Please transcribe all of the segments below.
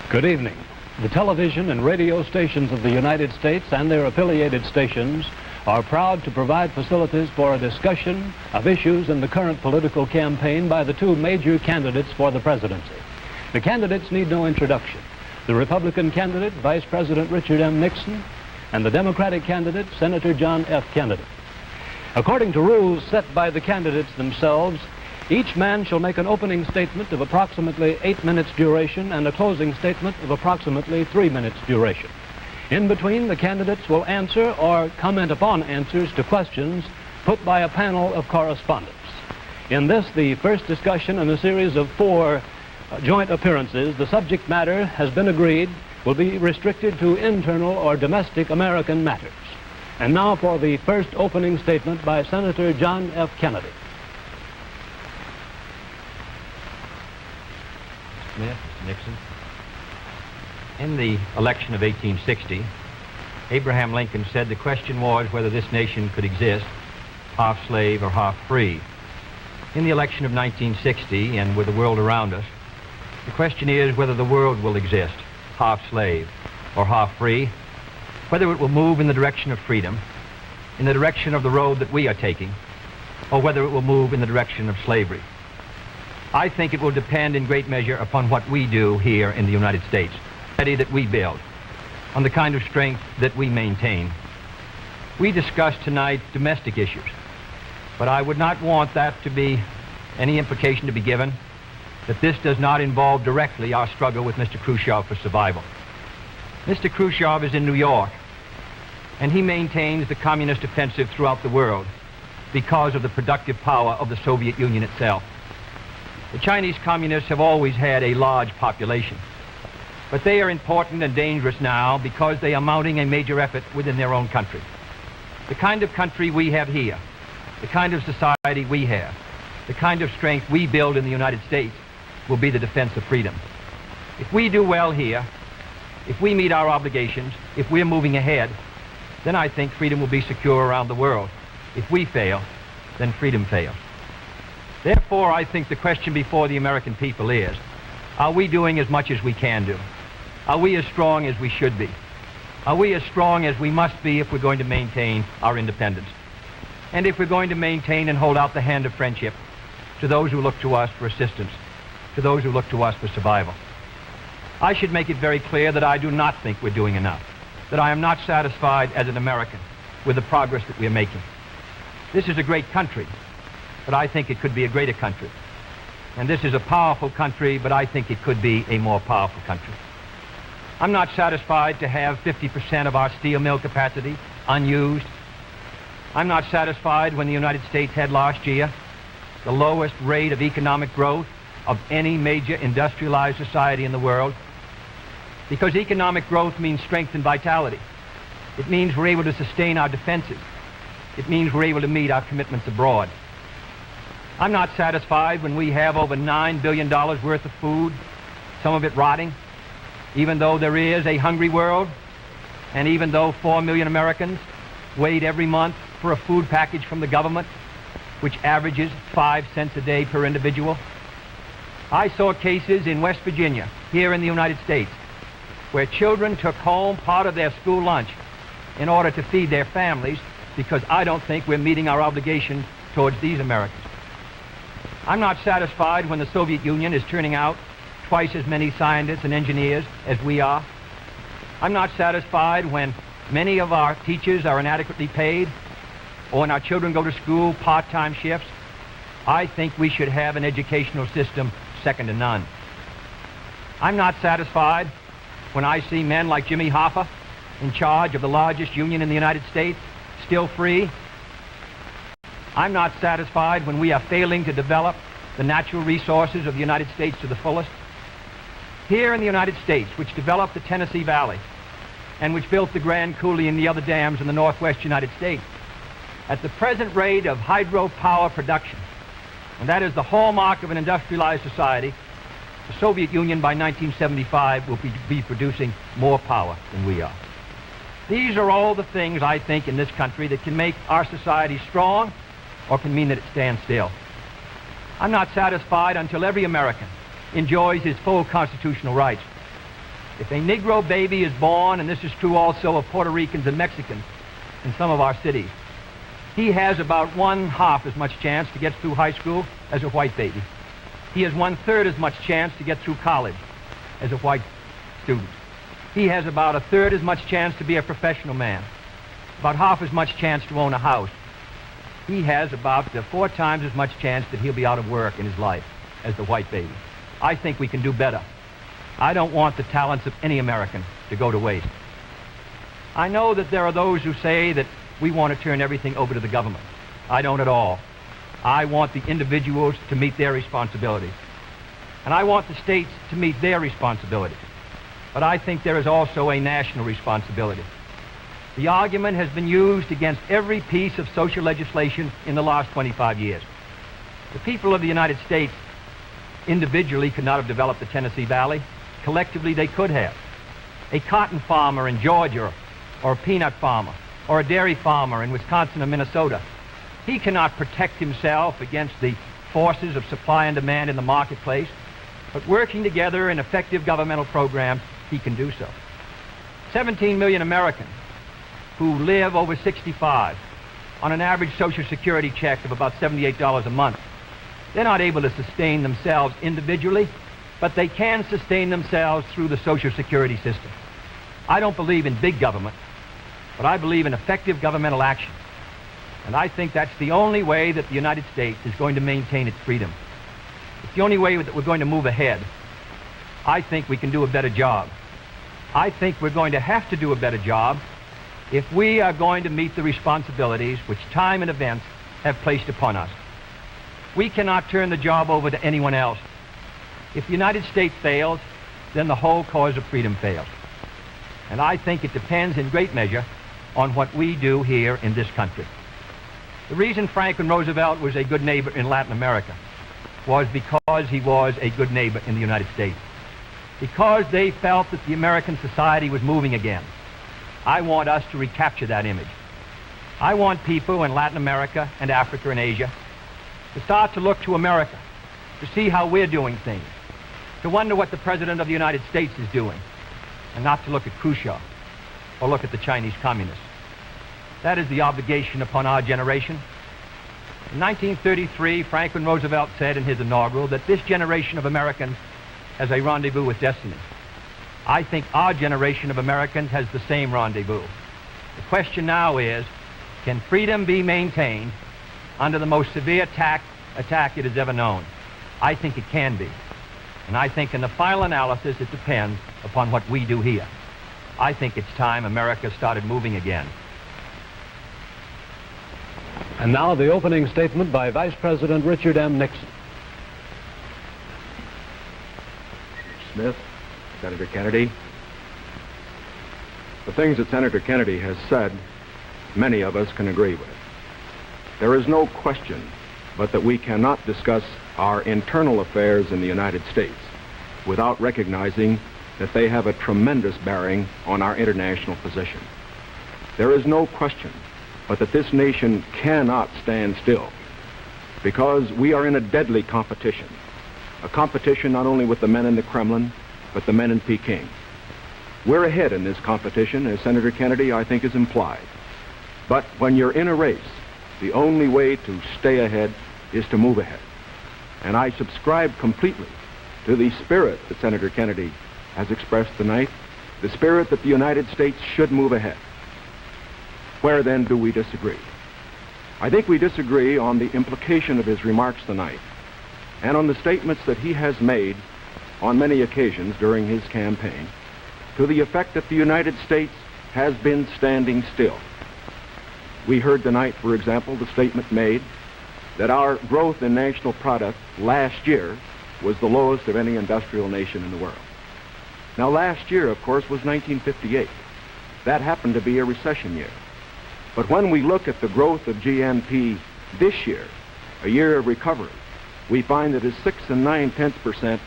Good evening. The television and radio stations of the United States and their affiliated stations are proud to provide facilities for a discussion of issues in the current political campaign by the two major candidates for the presidency. The candidates need no introduction. The Republican candidate, Vice President Richard M. Nixon, and the Democratic candidate, Senator John F. Kennedy. According to rules set by the candidates themselves, each man shall make an opening statement of approximately 8 minutes duration and a closing statement of approximately 3 minutes duration. In between, the candidates will answer or comment upon answers to questions put by a panel of correspondents. In this, the first discussion in a series of 4 joint appearances, the subject matter has been agreed will be restricted to internal or domestic American matters. And now for the first opening statement by Senator John F. Kennedy. Smith, Nixon. In the election of 1860, Abraham Lincoln said the question was whether this nation could exist, half slave or half free. In the election of 1960, and with the world around us, the question is whether the world will exist, half slave or half free, whether it will move in the direction of freedom, in the direction of the road that we are taking, or whether it will move in the direction of slavery. I think it will depend in great measure upon what we do here in the United States, that we build, on the kind of strength that we maintain. We discussed tonight domestic issues, but I would not want that to be any implication to be given that this does not involve directly our struggle with Mr. Khrushchev for survival. Mr. Khrushchev is in New York, and he maintains the communist offensive throughout the world because of the productive power of the Soviet Union itself. The Chinese communists have always had a large population, but they are important and dangerous now because they are mounting a major effort within their own country. The kind of country we have here, the kind of society we have, the kind of strength we build in the United States will be the defense of freedom. If we do well here, if we meet our obligations, if we're moving ahead, then I think freedom will be secure around the world. If we fail, then freedom fails. Therefore, I think the question before the American people is, are we doing as much as we can do? Are we as strong as we should be? Are we as strong as we must be if we're going to maintain our independence? And if we're going to maintain and hold out the hand of friendship to those who look to us for assistance, to those who look to us for survival? I should make it very clear that I do not think we're doing enough, that I am not satisfied as an American with the progress that we're making. This is a great country, but I think it could be a greater country. And this is a powerful country, but I think it could be a more powerful country. I'm not satisfied to have 50% of our steel mill capacity unused. I'm not satisfied when the United States had last year the lowest rate of economic growth of any major industrialized society in the world, because economic growth means strength and vitality. It means we're able to sustain our defenses. It means we're able to meet our commitments abroad. I'm not satisfied when we have over $9 billion worth of food, some of it rotting, even though there is a hungry world, and even though 4 million Americans wait every month for a food package from the government, which averages 5 cents a day per individual. I saw cases in West Virginia, here in the United States, where children took home part of their school lunch in order to feed their families, because I don't think we're meeting our obligation towards these Americans. I'm not satisfied when the Soviet Union is turning out twice as many scientists and engineers as we are. I'm not satisfied when many of our teachers are inadequately paid, or when our children go to school part-time shifts. I think we should have an educational system second to none. I'm not satisfied when I see men like Jimmy Hoffa in charge of the largest union in the United States, still free. I'm not satisfied when we are failing to develop the natural resources of the United States to the fullest. Here in the United States, which developed the Tennessee Valley and which built the Grand Coulee and the other dams in the northwest United States, at the present rate of hydropower production, and that is the hallmark of an industrialized society, the Soviet Union by 1975 will be producing more power than we are. These are all the things, I think, in this country that can make our society strong or can mean that it stands still. I'm not satisfied until every American enjoys his full constitutional rights. If a Negro baby is born, and this is true also of Puerto Ricans and Mexicans in some of our cities, he has about 1/2 as much chance to get through high school as a white baby. He has 1/3 as much chance to get through college as a white student. He has about 1/3 as much chance to be a professional man, about 1/2 as much chance to own a house. He has about 4 times as much chance that he'll be out of work in his life as the white baby. I think we can do better. I don't want the talents of any American to go to waste. I know that there are those who say that we want to turn everything over to the government. I don't at all. I want the individuals to meet their responsibilities. And I want the states to meet their responsibilities. But I think there is also a national responsibility. The argument has been used against every piece of social legislation in the last 25 years. The people of the United States individually could not have developed the Tennessee Valley. Collectively, they could have. A cotton farmer in Georgia, or a peanut farmer, or a dairy farmer in Wisconsin or Minnesota, he cannot protect himself against the forces of supply and demand in the marketplace, but working together in effective governmental programs, he can do so. 17 million Americans who live over 65 on an average Social Security check of about $78 a month. They're not able to sustain themselves individually, but they can sustain themselves through the Social Security system. I don't believe in big government, but I believe in effective governmental action. And I think that's the only way that the United States is going to maintain its freedom. It's the only way that we're going to move ahead. I think we can do a better job. I think we're going to have to do a better job if we are going to meet the responsibilities which time and events have placed upon us. We cannot turn the job over to anyone else. If the United States fails, then the whole cause of freedom fails. And I think it depends in great measure on what we do here in this country. The reason Franklin Roosevelt was a good neighbor in Latin America was because he was a good neighbor in the United States. Because they felt that the American society was moving again. I want us to recapture that image. I want people in Latin America and Africa and Asia to start to look to America, to see how we're doing things, to wonder what the President of the United States is doing, and not to look at Khrushchev or look at the Chinese communists. That is the obligation upon our generation. In 1933, Franklin Roosevelt said in his inaugural that this generation of Americans has a rendezvous with destiny. I think our generation of Americans has the same rendezvous. The question now is, can freedom be maintained under the most severe attack it has ever known? I think it can be. And I think in the final analysis, it depends upon what we do here. I think it's time America started moving again. And now the opening statement by Vice President Richard M. Nixon. Smith, Senator Kennedy. The things that Senator Kennedy has said, many of us can agree with. There is no question but that we cannot discuss our internal affairs in the United States without recognizing that they have a tremendous bearing on our international position. There is no question but that this nation cannot stand still because we are in a deadly competition, a competition not only with the men in the Kremlin, but the men in Peking. We're ahead in this competition, as Senator Kennedy, I think, has implied. But when you're in a race, the only way to stay ahead is to move ahead. And I subscribe completely to the spirit that Senator Kennedy has expressed tonight, the spirit that the United States should move ahead. Where then do we disagree? I think we disagree on the implication of his remarks tonight and on the statements that he has made on many occasions during his campaign to the effect that the United States has been standing still. We heard tonight, for example, the statement made that our growth in national product last year was the lowest of any industrial nation in the world. Now, last year, of course, was 1958. That happened to be a recession year. But when we look at the growth of GNP this year, a year of recovery, we find that it's 6 9/10%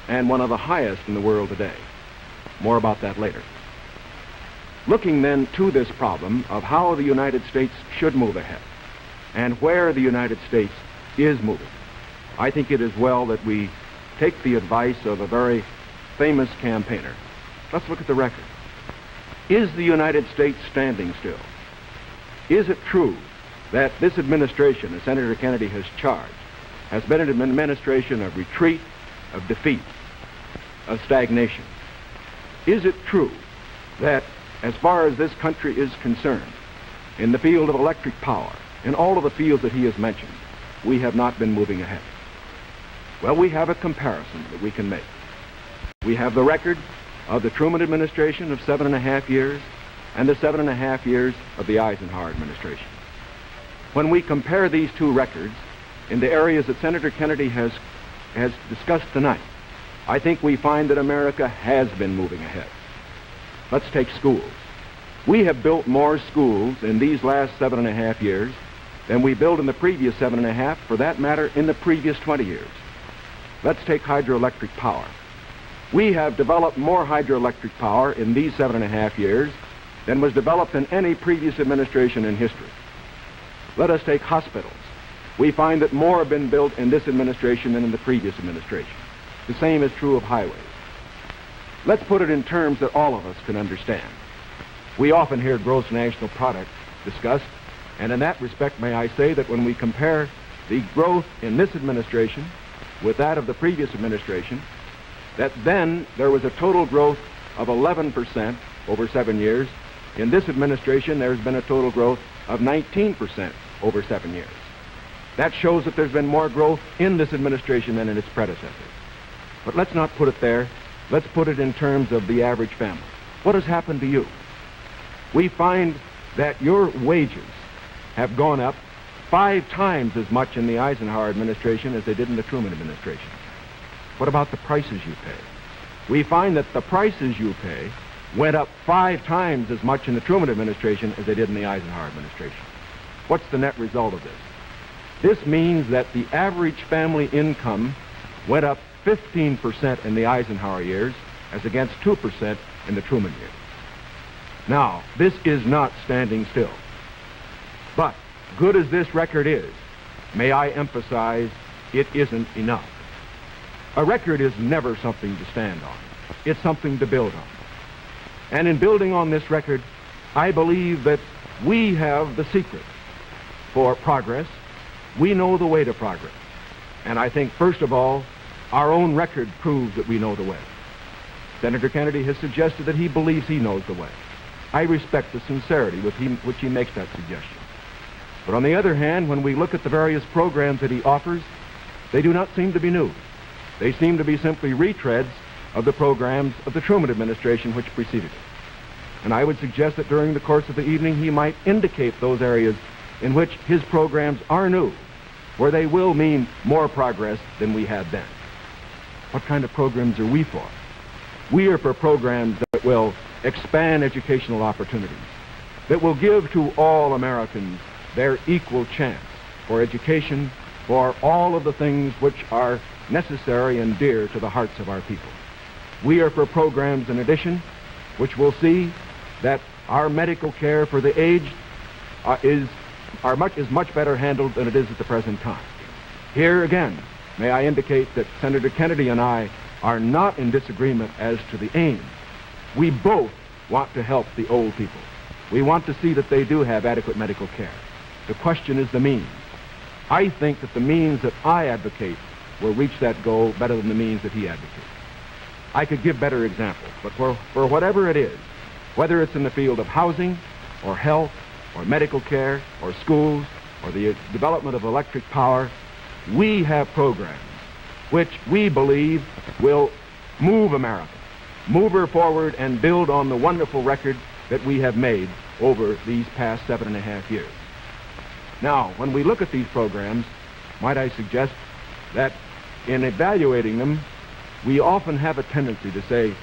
and one of the highest in the world today. More about that later. Looking then to this problem of how the United States should move ahead and where the United States is moving, I think it is well that we take the advice of a very famous campaigner, Let's look at the record. Is the United States standing still? Is it true that this administration, as Senator Kennedy has charged, has been an administration of retreat, of defeat, of stagnation? Is it true that, as far as this country is concerned, in the field of electric power, in all of the fields that he has mentioned, we have not been moving ahead? Well, we have a comparison that we can make. We have the record of the Truman administration of 7.5 years and the 7.5 years of the Eisenhower administration. When we compare these two records in the areas that Senator Kennedy has discussed tonight, I think we find that America has been moving ahead. Let's take schools. We have built more schools in these last 7.5 years than we built in the previous 7.5, for that matter, in the previous 20 years. Let's take hydroelectric power. We have developed more hydroelectric power in these 7.5 years than was developed in any previous administration in history. Let us take hospitals. We find that more have been built in this administration than in the previous administration. The same is true of highways. Let's put it in terms that all of us can understand. We often hear gross national product discussed, and in that respect, may I say that when we compare the growth in this administration with that of the previous administration, that then there was a total growth of 11% over 7 years. In this administration, there's been a total growth of 19% over 7 years. That shows that there's been more growth in this administration than in its predecessors. But let's not put it there. Let's put it in terms of the average family. What has happened to you? We find that your wages have gone up 5 times as much in the Eisenhower administration as they did in the Truman administration. What about the prices you pay? We find that the prices you pay went up 5 times as much in the Truman administration as they did in the Eisenhower administration. What's the net result of this? This means that the average family income went up 15% in the Eisenhower years as against 2% in the Truman years. Now, this is not standing still. But, good as this record is, may I emphasize, it isn't enough. A record is never something to stand on. It's something to build on. And in building on this record, I believe that we have the secret for progress. We know the way to progress. And I think, first of all, our own record proves that we know the way. Senator Kennedy has suggested that he believes he knows the way. I respect the sincerity with which he makes that suggestion. But on the other hand, when we look at the various programs that he offers, they do not seem to be new. They seem to be simply retreads of the programs of the Truman administration which preceded it. And I would suggest that during the course of the evening he might indicate those areas in which his programs are new, where they will mean more progress than we had then. What kind of programs are we for? We are for programs that will expand educational opportunities, that will give to all Americans their equal chance for education, for all of the things which are necessary and dear to the hearts of our people. We are for programs, in addition, which will see that our medical care for the aged is much better handled than it is at the present time. Here again, may I indicate that Senator Kennedy and I are not in disagreement as to the aim. We both want to help the old people. We want to see that they do have adequate medical care. The question is the means. I think that the means that I advocate will reach that goal better than the means that he advocates. I could give better examples, but for whatever it is, whether it's in the field of housing or health or medical care or schools or the development of electric power, we have programs which we believe will move America, move her forward and build on the wonderful record that we have made over these past 7.5 years. Now, when we look at these programs, might I suggest that in evaluating them, we often have a tendency to say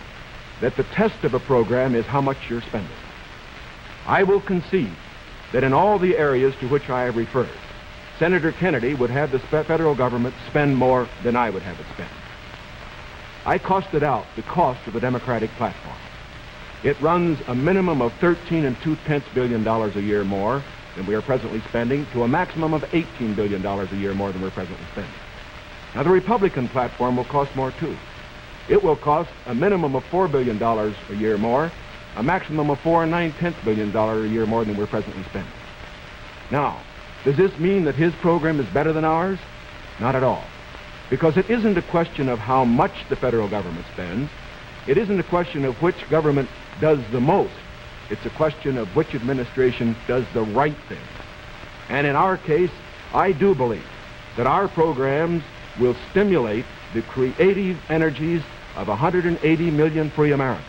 that the test of a program is how much you're spending. I will concede that in all the areas to which I have referred, Senator Kennedy would have the federal government spend more than I would have it spend. I costed out the cost of the Democratic platform. It runs a minimum of $13.2 billion a year more than we are presently spending to a maximum of $18 billion a year more than we're presently spending. Now, the Republican platform will cost more, too. It will cost a minimum of $4 billion a year more, a maximum of $4 9/10 billion a year more than we're presently spending. Now, does this mean that his program is better than ours? Not at all. Because it isn't a question of how much the federal government spends. It isn't a question of which government does the most. It's a question of which administration does the right thing. And in our case, I do believe that our programs will stimulate the creative energies of 180 million free Americans.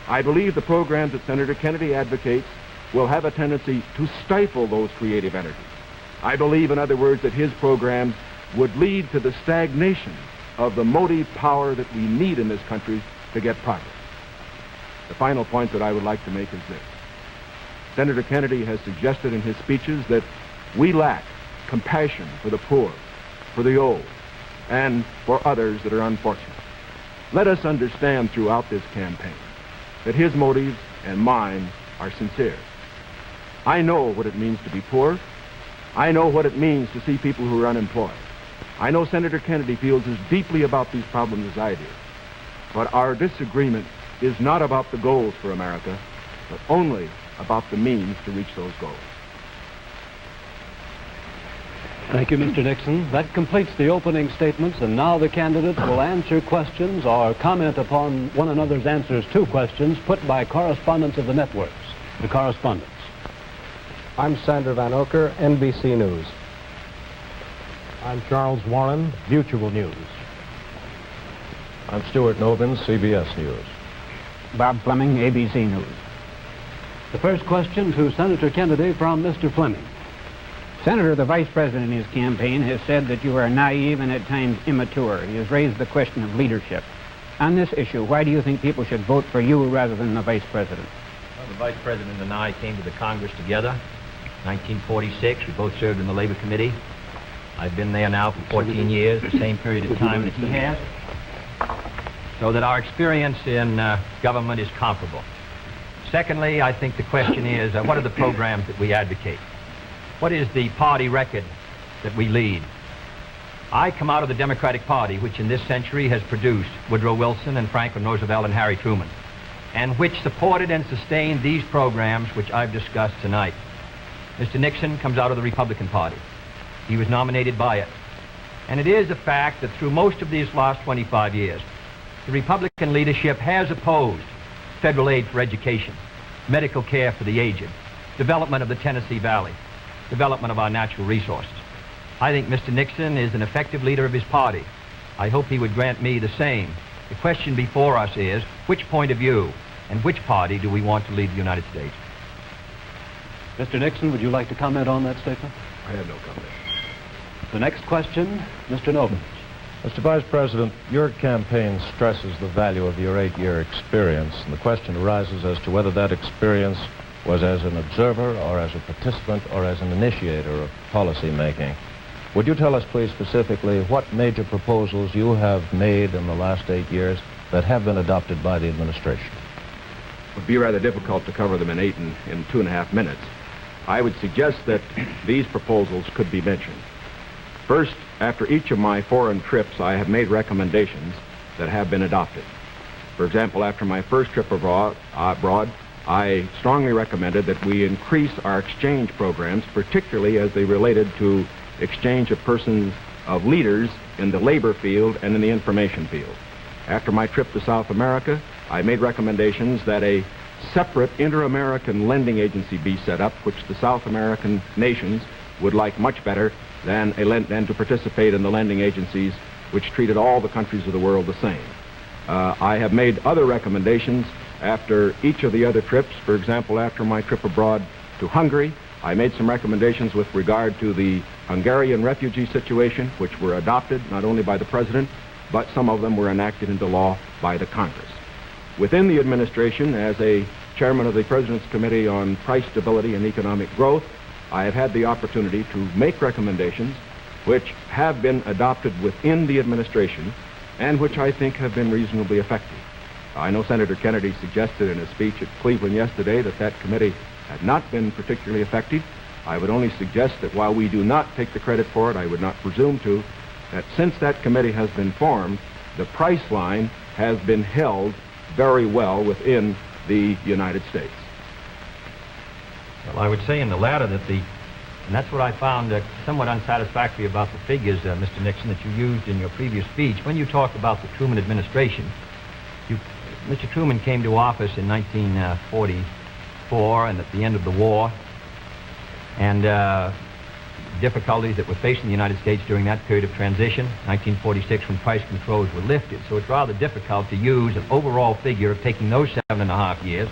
I believe the programs that Senator Kennedy advocates will have a tendency to stifle those creative energies. I believe, in other words, that his programs would lead to the stagnation of the motive power that we need in this country to get progress. The final point that I would like to make is this. Senator Kennedy has suggested in his speeches that we lack compassion for the poor, for the old, and for others that are unfortunate. Let us understand throughout this campaign that his motives and mine are sincere. I know what it means to be poor. I know what it means to see people who are unemployed. I know Senator Kennedy feels as deeply about these problems as I do. But our disagreement is not about the goals for America, but only about the means to reach those goals. Thank you, Mr. Nixon. That completes the opening statements, and now the candidates will answer questions or comment upon one another's answers to questions put by correspondents of the networks. The correspondents. I'm Sander Van Oker, NBC News. I'm Charles Warren, Mutual News. I'm Stuart Nobin, CBS News. Bob Fleming, ABC News. The first question to Senator Kennedy from Mr. Fleming. Senator, the Vice President in his campaign has said that you are naive and at times immature. He has raised the question of leadership. On this issue, why do you think people should vote for you rather than the Vice President? Well, the Vice President and I came to the Congress together. 1946, we both served in the Labor Committee. I've been there now for 14 years, the same period of time that he has. So that our experience in government is comparable. Secondly, I think the question is, what are the programs that we advocate? What is the party record that we lead? I come out of the Democratic Party, which in this century has produced Woodrow Wilson and Franklin Roosevelt and Harry Truman, and which supported and sustained these programs which I've discussed tonight. Mr. Nixon comes out of the Republican Party. He was nominated by it. And it is a fact that through most of these last 25 years, the Republican leadership has opposed federal aid for education, medical care for the aged, development of the Tennessee Valley, development of our natural resources. I think Mr. Nixon is an effective leader of his party. I hope he would grant me the same. The question before us is, which point of view and which party do we want to lead the United States? Mr. Nixon, would you like to comment on that statement? I have no comment. The next question, Mr. Novin. Mr. Vice President, your campaign stresses the value of your 8-year experience, and the question arises as to whether that experience was as an observer or as a participant or as an initiator of policy making. Would you tell us, please, specifically what major proposals you have made in the last 8 years that have been adopted by the administration? It would be rather difficult to cover them in 2.5 minutes. I would suggest that these proposals could be mentioned. First, after each of my foreign trips, I have made recommendations that have been adopted. For example, after my first trip abroad, I strongly recommended that we increase our exchange programs, particularly as they related to exchange of persons, of leaders in the labor field and in the information field. After my trip to South America, I made recommendations that a separate inter-American lending agency be set up, which the South American nations would like much better than to participate in the lending agencies which treated all the countries of the world the same. I have made other recommendations after each of the other trips. For example, after my trip abroad to Hungary, I made some recommendations with regard to the Hungarian refugee situation, which were adopted not only by the President, but some of them were enacted into law by the Congress. Within the administration, as a chairman of the President's Committee on Price Stability and Economic Growth, I have had the opportunity to make recommendations which have been adopted within the administration and which I think have been reasonably effective. I know Senator Kennedy suggested in a speech at Cleveland yesterday that that committee had not been particularly effective. I would only suggest that while we do not take the credit for it, I would not presume to, that since that committee has been formed, the price line has been held very well within the United States. Well, I would say in the latter that and that's what I found somewhat unsatisfactory about the figures, Mr. Nixon, that you used in your previous speech. When you talked about the Truman administration, Mr. Truman came to office in 1944 and at the end of the war, and difficulties that were facing the United States during that period of transition, 1946 when price controls were lifted. So it's rather difficult to use an overall figure of taking those 7.5 years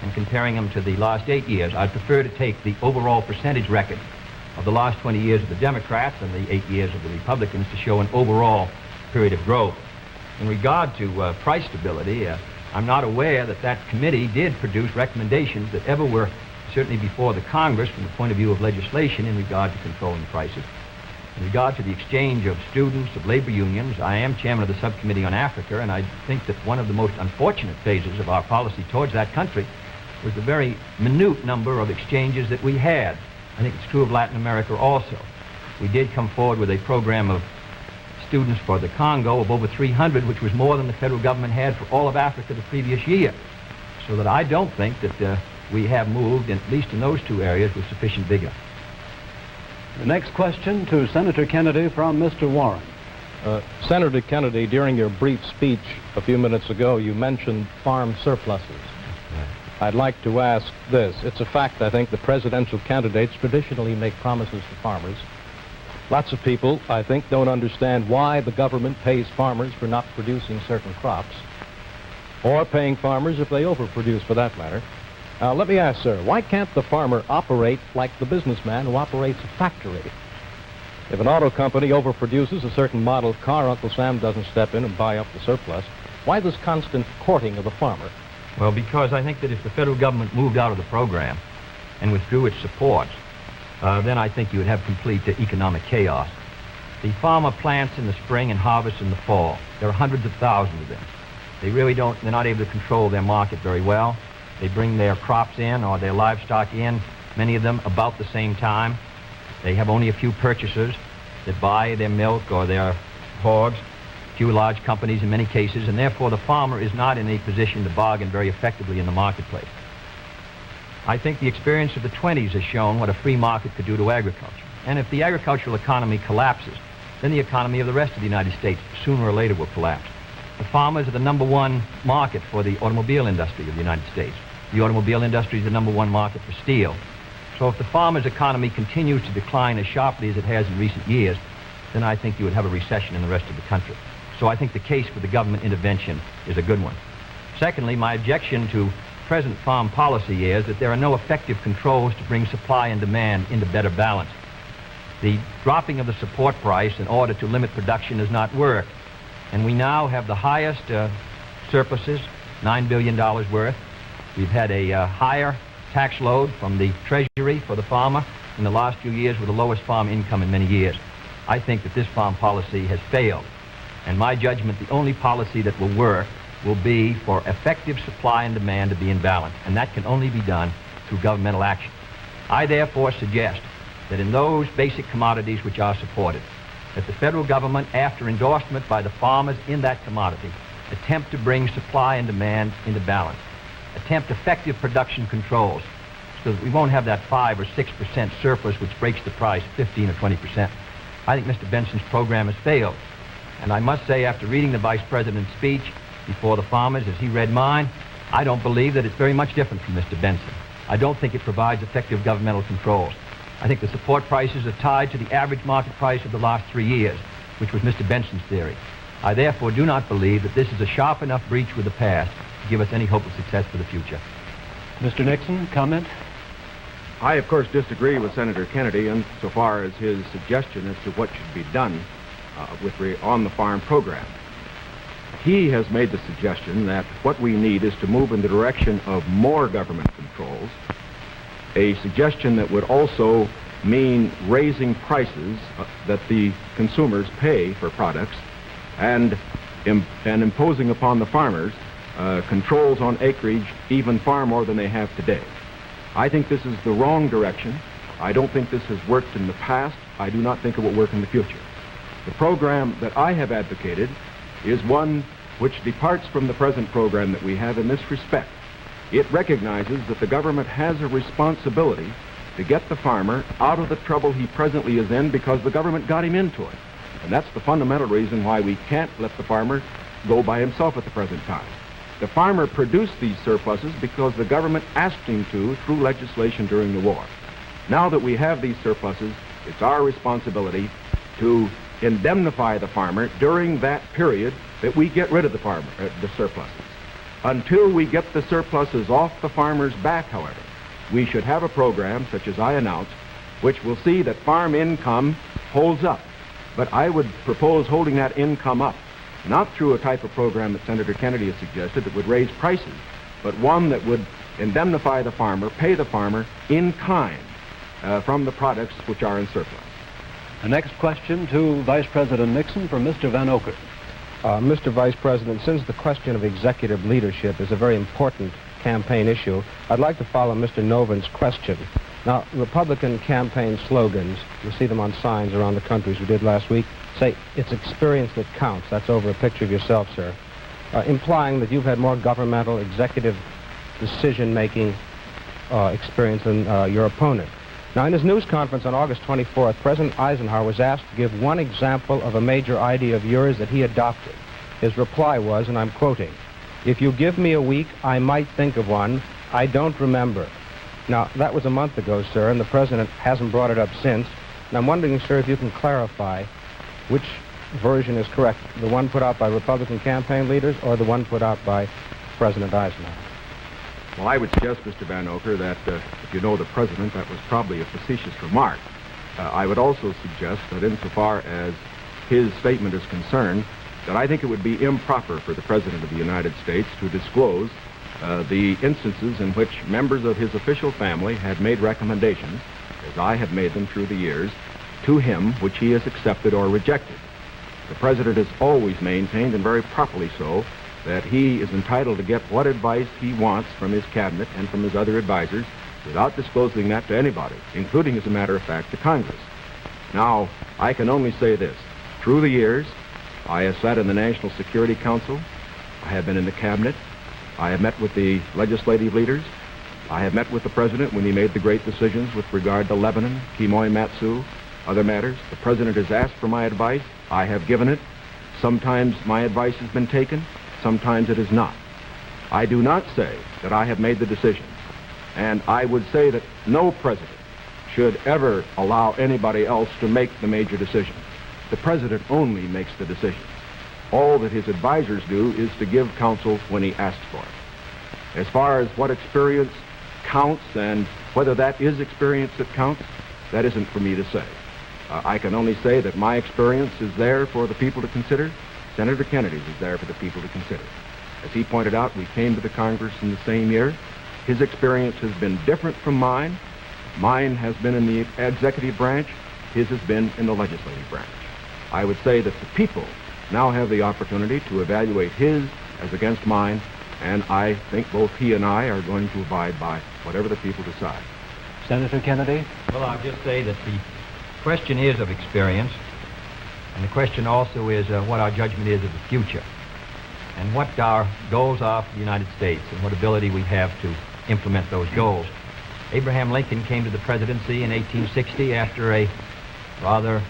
and comparing them to the last 8 years. I'd prefer to take the overall percentage record of the last 20 years of the Democrats and the 8 years of the Republicans to show an overall period of growth. In regard to price stability, I'm not aware that that committee did produce recommendations that ever were certainly before the Congress from the point of view of legislation in regard to controlling prices. In regard to the exchange of students, of labor unions, I am chairman of the subcommittee on Africa, and I think that one of the most unfortunate phases of our policy towards that country was the very minute number of exchanges that we had. I think it's true of Latin America also. We did come forward with a program of students for the Congo of over 300, which was more than the federal government had for all of Africa the previous year. So that I don't think that we have moved, at least in those two areas, with sufficient vigor. The next question to Senator Kennedy from Mr. Warren. Senator Kennedy, during your brief speech a few minutes ago, you mentioned farm surpluses. I'd like to ask this. It's a fact, I think, the presidential candidates traditionally make promises to farmers. Lots of people, I think, don't understand why the government pays farmers for not producing certain crops, or paying farmers if they overproduce, for that matter. Let me ask, sir, why can't the farmer operate like the businessman who operates a factory? If an auto company overproduces a certain model car, Uncle Sam doesn't step in and buy up the surplus. Why this constant courting of the farmer? Well, because I think that if the federal government moved out of the program and withdrew its support, then I think you would have complete economic chaos. The farmer plants in the spring and harvests in the fall. There are hundreds of thousands of them. They're not able to control their market very well. They bring their crops in or their livestock in, many of them about the same time. They have only a few purchasers that buy their milk or their hogs, few large companies in many cases, and therefore the farmer is not in a position to bargain very effectively in the marketplace. I think the experience of the 20s has shown what a free market could do to agriculture. And if the agricultural economy collapses, then the economy of the rest of the United States sooner or later will collapse. The farmers are the #1 market for the automobile industry of the United States. The automobile industry is the #1 market for steel. So if the farmer's economy continues to decline as sharply as it has in recent years, then I think you would have a recession in the rest of the country. So I think the case for the government intervention is a good one. Secondly, my objection to present farm policy is that there are no effective controls to bring supply and demand into better balance. The dropping of the support price in order to limit production does not work. And we now have the highest surpluses, $9 billion worth. We've had a higher tax load from the Treasury for the farmer in the last few years with the lowest farm income in many years. I think that this farm policy has failed. And my judgment, the only policy that will work will be for effective supply and demand to be in balance. And that can only be done through governmental action. I therefore suggest that in those basic commodities which are supported, that the federal government, after endorsement by the farmers in that commodity, attempt to bring supply and demand into balance. Attempt effective production controls so that we won't have that 5 or 6% surplus which breaks the price 15 or 20%. I think Mr. Benson's program has failed. And I must say, after reading the Vice President's speech before the farmers as he read mine, I don't believe that it's very much different from Mr. Benson. I don't think it provides effective governmental controls. I think the support prices are tied to the average market price of the last 3 years, which was Mr. Benson's theory. I therefore do not believe that this is a sharp enough breach with the past to give us any hope of success for the future. Mr. Nixon, comment? I, of course, disagree with Senator Kennedy insofar as his suggestion as to what should be done on the farm program. He has made the suggestion that what we need is to move in the direction of more government controls, a suggestion that would also mean raising prices that the consumers pay for products and imposing upon the farmers controls on acreage even far more than they have today. I think this is the wrong direction. I don't think this has worked in the past. I do not think it will work in the future. The program that I have advocated is one which departs from the present program that we have in this respect. It recognizes that the government has a responsibility to get the farmer out of the trouble he presently is in because the government got him into it. And that's the fundamental reason why we can't let the farmer go by himself at the present time. The farmer produced these surpluses because the government asked him to through legislation during the war. Now that we have these surpluses, it's our responsibility to indemnify the farmer during that period that we get rid of the surpluses. Until we get the surpluses off the farmer's back, however, we should have a program, such as I announced, which will see that farm income holds up. But I would propose holding that income up, not through a type of program that Senator Kennedy has suggested that would raise prices, but one that would indemnify the farmer, pay the farmer in kind from the products which are in surplus. The next question to Vice President Nixon from Mr. Van Oker. Mr. Vice President, since the question of executive leadership is a very important campaign issue, I'd like to follow Mr. Noven's question. Now, Republican campaign slogans, you'll see them on signs around the country as we did last week, say, it's experience that counts. That's over a picture of yourself, sir. Implying that you've had more governmental, executive decision-making experience than your opponent. Now, in his news conference on August 24th, President Eisenhower was asked to give one example of a major idea of yours that he adopted. His reply was, and I'm quoting, "If you give me a week, I might think of one. I don't remember." Now, that was a month ago, sir, and the President hasn't brought it up since. And I'm wondering, sir, if you can clarify which version is correct, the one put out by Republican campaign leaders or the one put out by President Eisenhower? Well, I would suggest, Mr. Van Oker, that if you know the President, that was probably a facetious remark. I would also suggest that insofar as his statement is concerned, that I think it would be improper for the President of the United States to disclose the instances in which members of his official family had made recommendations, as I have made them through the years, to him which he has accepted or rejected. The President has always maintained, and very properly so, that he is entitled to get what advice he wants from his cabinet and from his other advisors without disclosing that to anybody, including, as a matter of fact, to Congress. Now, I can only say this. Through the years, I have sat in the National Security Council. I have been in the cabinet. I have met with the legislative leaders. I have met with the President when he made the great decisions with regard to Lebanon, Kimoy Matsu, other matters. The President has asked for my advice. I have given it. Sometimes my advice has been taken. Sometimes it is not. I do not say that I have made the decisions, and I would say that no president should ever allow anybody else to make the major decisions. The President only makes the decisions. All that his advisors do is to give counsel when he asks for it. As far as what experience counts and whether that is experience that counts, that isn't for me to say. I can only say that my experience is there for the people to consider. Senator Kennedy's is there for the people to consider. As he pointed out, we came to the Congress in the same year. His experience has been different from mine. Mine has been in the executive branch. His has been in the legislative branch. I would say that the people now have the opportunity to evaluate his as against mine, and I think both he and I are going to abide by whatever the people decide. Senator Kennedy? Well, I'll just say that the question is of experience, and the question also is what our judgment is of the future, and what our goals are for the United States, and what ability we have to implement those goals. Abraham Lincoln came to the presidency in 1860 after a rather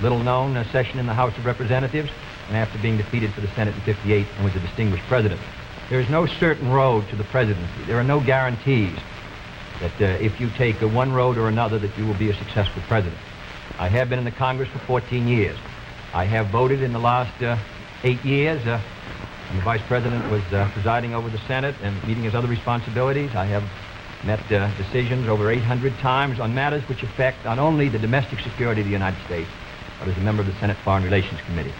little-known session in the House of Representatives, and after being defeated for the Senate in 58 and was a distinguished president. There is no certain road to the presidency. There are no guarantees that if you take one road or another that you will be a successful president. I have been in the Congress for 14 years. I have voted in the last 8 years, and the Vice President was presiding over the Senate and meeting his other responsibilities. I have met decisions over 800 times on matters which affect not only the domestic security of the United States, but as a member of the Senate Foreign Relations Committee.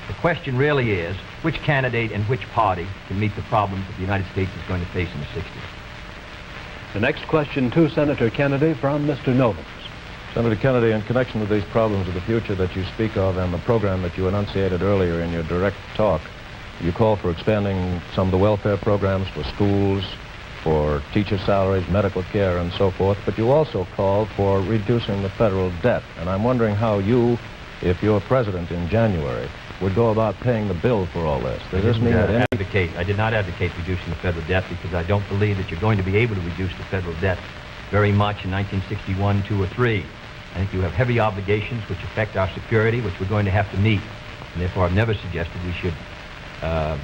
The question really is, which candidate and which party can meet the problems that the United States is going to face in the 60s? The next question to Senator Kennedy from Mr. Novens. Senator Kennedy, in connection with these problems of the future that you speak of and the program that you enunciated earlier in your direct talk, you call for expanding some of the welfare programs for schools, for teacher salaries, medical care, and so forth, but you also call for reducing the federal debt. And I'm wondering how you, if you're president in January, would go about paying the bill for all this? Does this mean that I did not advocate reducing the federal debt because I don't believe that you're going to be able to reduce the federal debt very much in 1961, 2, or 3. I think you have heavy obligations which affect our security, which we're going to have to meet. And therefore, I've never suggested we should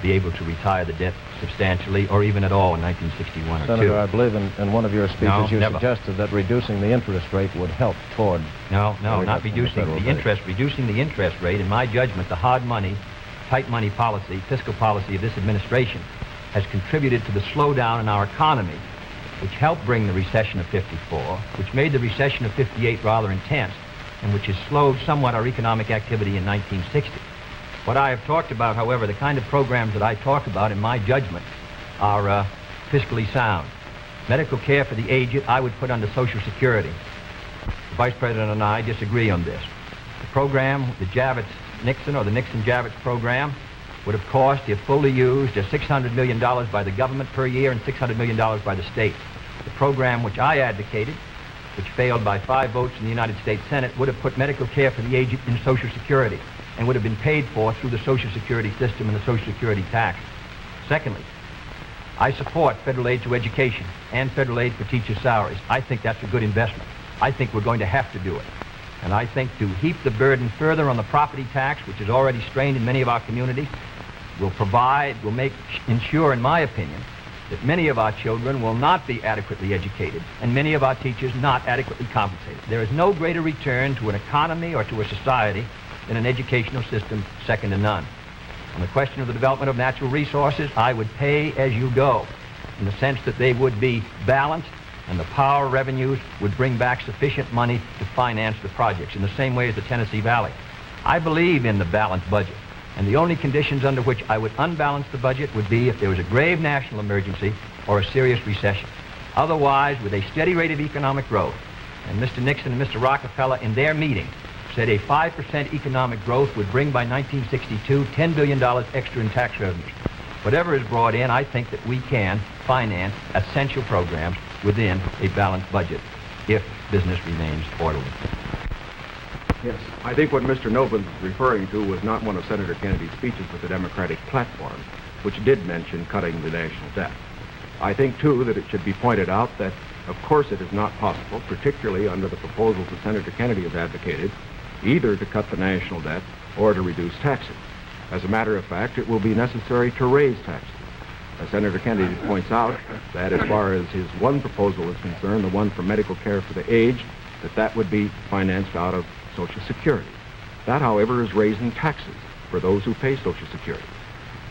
be able to retire the debt substantially or even at all in 1961 or 2. Senator, I believe in one of your speeches you never. suggested that reducing the interest rate would help toward... No, not reducing the interest. Reducing the interest rate, in my judgment, the hard money, tight money policy, fiscal policy of this administration has contributed to the slowdown in our economy, which helped bring the recession of 54, which made the recession of 58 rather intense, and which has slowed somewhat our economic activity in 1960. What I have talked about, however, the kind of programs that I talk about, in my judgment, are fiscally sound. Medical care for the aged, I would put under Social Security. The Vice President and I disagree on this. The program, the Javits-Nixon or the Nixon-Javits program, would have cost, if fully used, $600 million by the government per year and $600 million by the states. The program which I advocated, which failed by 5 votes in the United States Senate, would have put medical care for the aged in Social Security and would have been paid for through the Social Security system and the Social Security tax. Secondly, I support federal aid to education and federal aid for teachers' salaries. I think that's a good investment. I think we're going to have to do it. And I think to heap the burden further on the property tax, which is already strained in many of our communities, will ensure, in my opinion, that many of our children will not be adequately educated and many of our teachers not adequately compensated. There is no greater return to an economy or to a society than an educational system second to none. On the question of the development of natural resources, I would pay as you go, in the sense that they would be balanced and the power revenues would bring back sufficient money to finance the projects, in the same way as the Tennessee Valley. I believe in the balanced budget, and the only conditions under which I would unbalance the budget would be if there was a grave national emergency or a serious recession. Otherwise, with a steady rate of economic growth, and Mr. Nixon and Mr. Rockefeller in their meeting said a 5% economic growth would bring by 1962 $10 billion extra in tax revenues. Whatever is brought in, I think that we can finance essential programs within a balanced budget if business remains orderly. Yes, I think what Mr. Noble was referring to was not one of Senator Kennedy's speeches, but the Democratic platform, which did mention cutting the national debt. I think, too, that it should be pointed out that, of course, it is not possible, particularly under the proposals that Senator Kennedy has advocated, either to cut the national debt or to reduce taxes. As a matter of fact, it will be necessary to raise taxes. As Senator Kennedy points out, that as far as his one proposal is concerned, the one for medical care for the aged, that would be financed out of Social Security. That, however, is raising taxes for those who pay Social Security.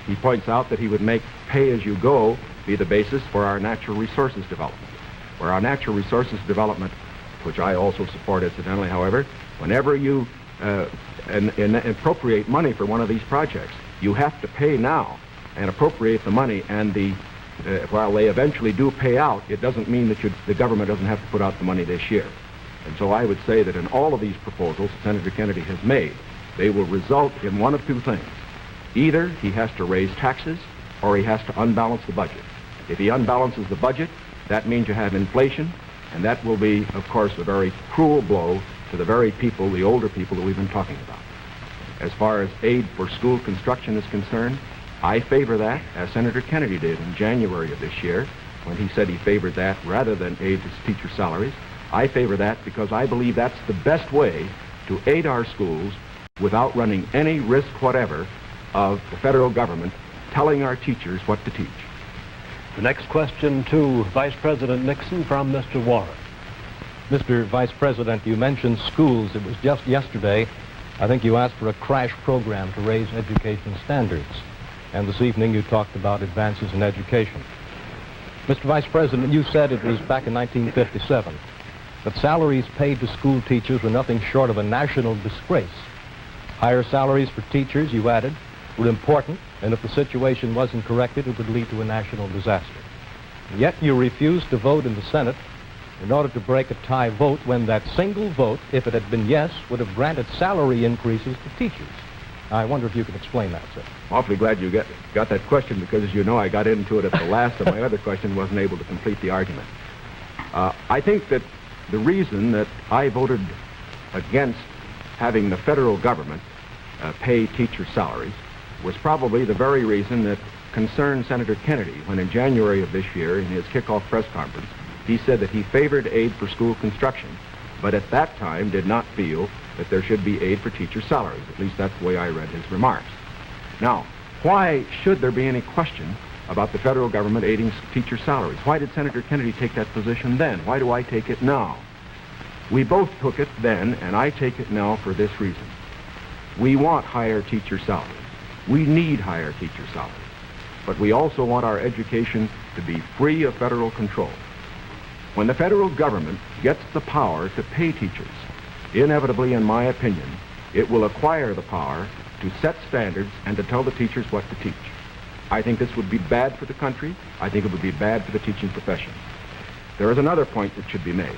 He points out that he would make pay-as-you-go be the basis for our natural resources development. Where our natural resources development, which I also support incidentally, however, whenever you appropriate money for one of these projects, you have to pay now and appropriate the money, and while they eventually do pay out, it doesn't mean that the government doesn't have to put out the money this year. And so I would say that in all of these proposals Senator Kennedy has made, they will result in one of two things. Either he has to raise taxes or he has to unbalance the budget. If he unbalances the budget, that means you have inflation, and that will be, of course, a very cruel blow to the very people, the older people that we've been talking about. As far as aid for school construction is concerned, I favor that, as Senator Kennedy did in January of this year, when he said he favored that rather than aid to teacher salaries. I favor that because I believe that's the best way to aid our schools without running any risk whatever of the federal government telling our teachers what to teach. The next question to Vice President Nixon from Mr. Warren. Mr. Vice President, you mentioned schools. It was just yesterday, I think you asked for a crash program to raise education standards. And this evening you talked about advances in education. Mr. Vice President, you said it was back in 1957 that salaries paid to school teachers were nothing short of a national disgrace. Higher salaries for teachers, you added, were important, and if the situation wasn't corrected, it would lead to a national disaster. And yet you refused to vote in the Senate in order to break a tie vote when that single vote, if it had been yes, would have granted salary increases to teachers. I wonder if you could explain that, sir. Awfully glad you got that question, because as you know, I got into it at the last of my other question, wasn't able to complete the argument. I think that the reason that I voted against having the federal government pay teacher salaries was probably the very reason that concerned Senator Kennedy when in January of this year in his kickoff press conference he said that he favored aid for school construction, but at that time did not feel that there should be aid for teacher salaries. At least that's the way I read his remarks. Now, why should there be any question about the federal government aiding teacher salaries? Why did Senator Kennedy take that position then? Why do I take it now? We both took it then, and I take it now for this reason. We want higher teacher salaries. We need higher teacher salaries. But we also want our education to be free of federal control. When the federal government gets the power to pay teachers, inevitably, in my opinion, it will acquire the power to set standards and to tell the teachers what to teach. I think this would be bad for the country. I think it would be bad for the teaching profession. There is another point that should be made.